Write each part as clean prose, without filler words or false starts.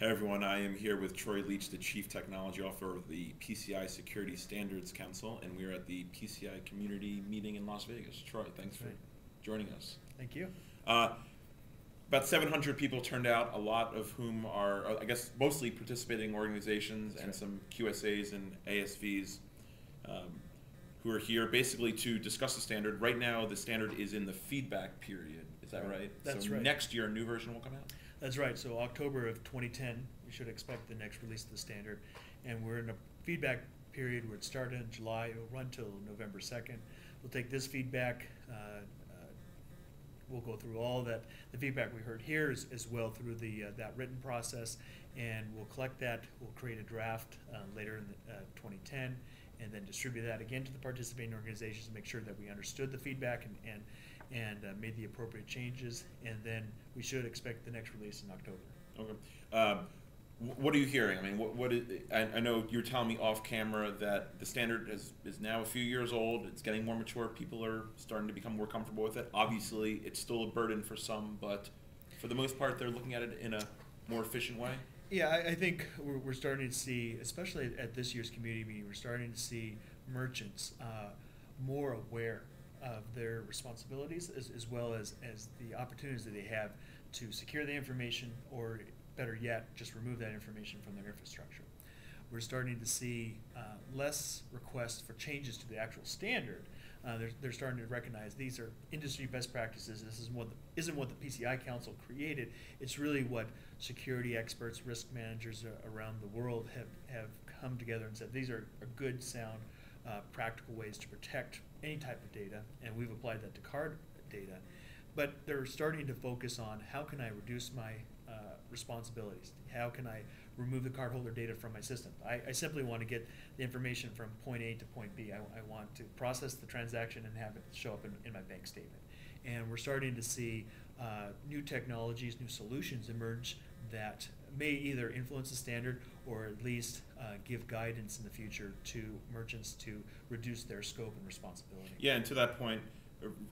Hey everyone, I am here with Troy Leach, the Chief Technology Officer of the PCI Security Standards Council, and we're at the PCI Community Meeting in Las Vegas. Troy, thanks for joining us. Thank you. About 700 people turned out, a lot of whom are, I guess, mostly participating organizations and some QSAs and ASVs who are here basically to discuss the standard. Right now, the standard is in the feedback period. Is that right? That's so right. Next year, a new version will come out? That's right. So October of 2010, we should expect the next release of the standard. And we're in a feedback period where it started in July. It will run till November 2nd. We'll take this feedback. We'll go through all that, the feedback we heard here as well through the that written process, and we'll collect that. We'll create a draft later in 2010, and then distribute that again to the participating organizations to make sure that we understood the feedback and made the appropriate changes, and then we should expect the next release in October. Okay. What are you hearing? I mean, what is, I know you're telling me off camera that the standard is now a few years old. It's getting more mature. People are starting to become more comfortable with it. Obviously, it's still a burden for some, but for the most part, they're looking at it in a more efficient way. Yeah, I think we're starting to see, especially at this year's community meeting, we're starting to see merchants more aware of their responsibilities as well as the opportunities that they have to secure the information, or better yet, just remove that information from their infrastructure. We're starting to see less requests for changes to the actual standard. They're starting to recognize these are industry best practices. This isn't what the PCI Council created. It's really what security experts, risk managers around the world have come together and said these are good, sound, practical ways to protect any type of data, and we've applied that to card data. But they're starting to focus on how can I reduce my responsibilities? How can I remove the cardholder data from my system? I simply want to get the information from point A to point B. I want to process the transaction and have it show up in my bank statement. And we're starting to see new technologies, new solutions emerge that may either influence the standard or at least give guidance in the future to merchants to reduce their scope and responsibility. Yeah, and to that point,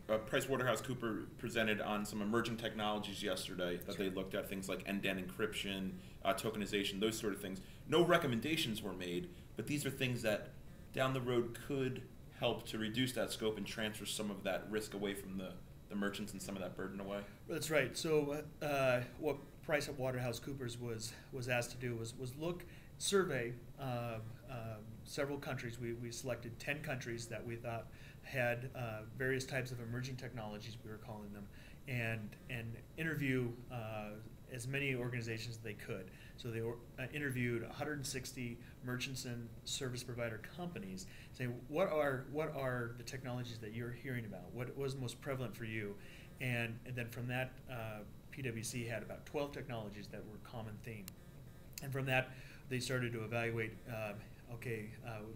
PricewaterhouseCoopers presented on some emerging technologies yesterday that they looked at, things like end-to-end encryption, tokenization, those sort of things. No recommendations were made, but these are things that down the road could help to reduce that scope and transfer some of that risk away from the merchants and some of that burden away. That's right. So what PricewaterhouseCoopers was asked to do was survey several countries. We selected 10 countries that we thought had various types of emerging technologies, we were calling them, and interview as many organizations as they could. So they interviewed 160 merchants and service provider companies, saying what are the technologies that you're hearing about? What was most prevalent for you? And then from that, PwC had about 12 technologies that were common theme. And from that, they started to evaluate,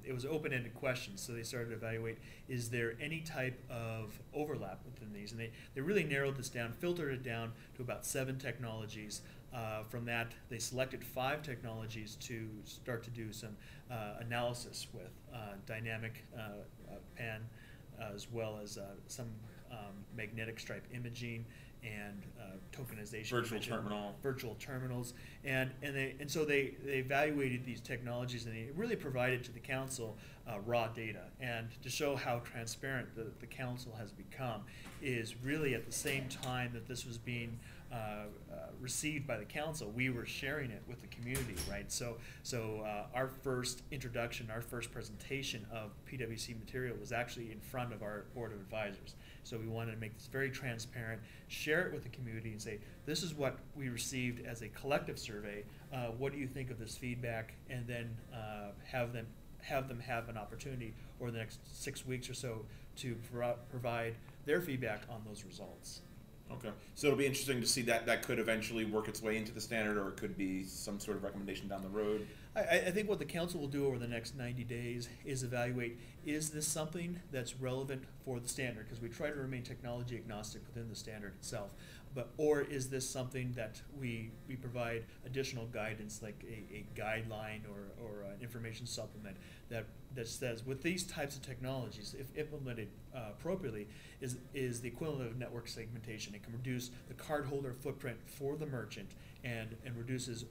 it was open-ended questions, so they started to evaluate, is there any type of overlap within these? And they really narrowed this down, filtered it down to about 7 technologies. From that, they selected 5 technologies to start to do some analysis with, dynamic pan, as well as some magnetic stripe imaging and tokenization, virtual terminals, and so they evaluated these technologies, and they really provided to the council raw data. And to show how transparent the council has become is really at the same time that this was being received by the council, we were sharing it with the community, right? So our first introduction, our first presentation of PwC material was actually in front of our board of advisors. So we wanted to make this very transparent, share it with the community, and say, this is what we received as a collective survey. What do you think of this feedback? And then have them have an opportunity over the next 6 weeks or so to provide their feedback on those results. Okay, so it'll be interesting to see that could eventually work its way into the standard, or it could be some sort of recommendation down the road. I think what the council will do over the next 90 days is evaluate, is this something that's relevant for the standard? Because we try to remain technology agnostic within the standard itself. Or is this something that we provide additional guidance, like a guideline or an information supplement that says, with these types of technologies, if implemented appropriately, is the equivalent of network segmentation. It can reduce the cardholder footprint for the merchant and reduces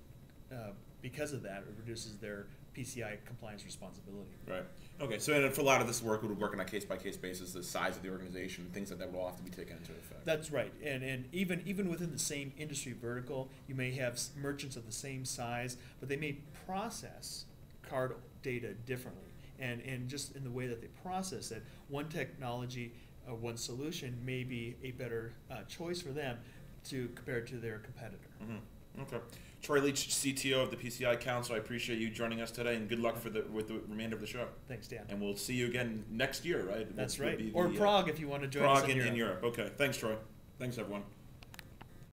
because of that, it reduces their PCI compliance responsibility. Right. Okay. So and for a lot of this work, we would work on a case-by-case basis, the size of the organization, things like that will all have to be taken into effect. That's right. And even within the same industry vertical, you may have merchants of the same size, but they may process card data differently. And just in the way that they process it, one technology, one solution may be a better choice for them compared to their competitor. Mm-hmm. Okay. Troy Leach, CTO of the PCI Council, I appreciate you joining us today, and good luck with the remainder of the show. Thanks, Dan. And we'll see you again next year, right? That's right. Or Prague if you want to join us in Europe. Okay. Thanks, Troy. Thanks, everyone.